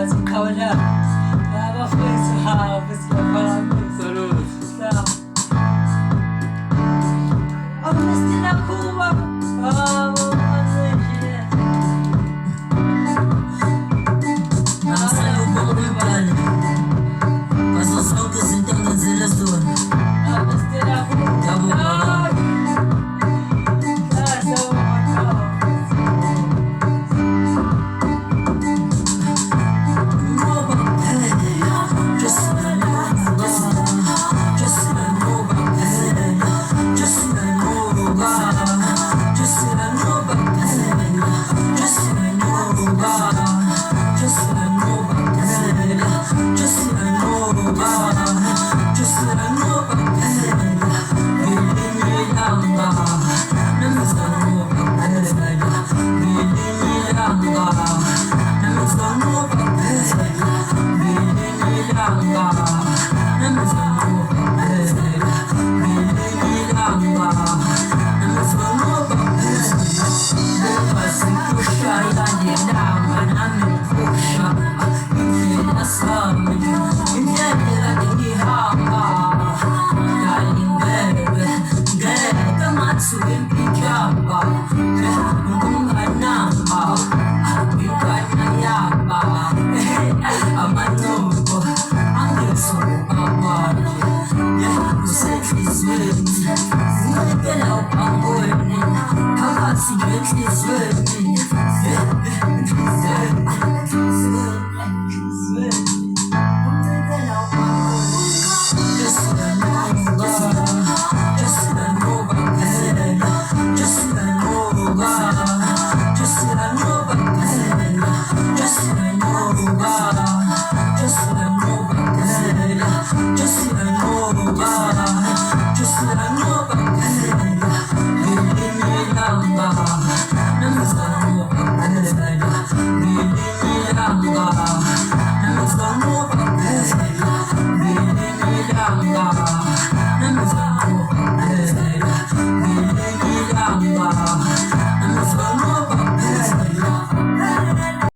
Kaula. Lava foi suave, esclavado. Salut! Não. Am destinat Cuba. Am Asta e o bombe bani. Ca să spun că suntem înțelesători. destinat Da, bă, Cuba. bă, Lasă-mă acasă. Just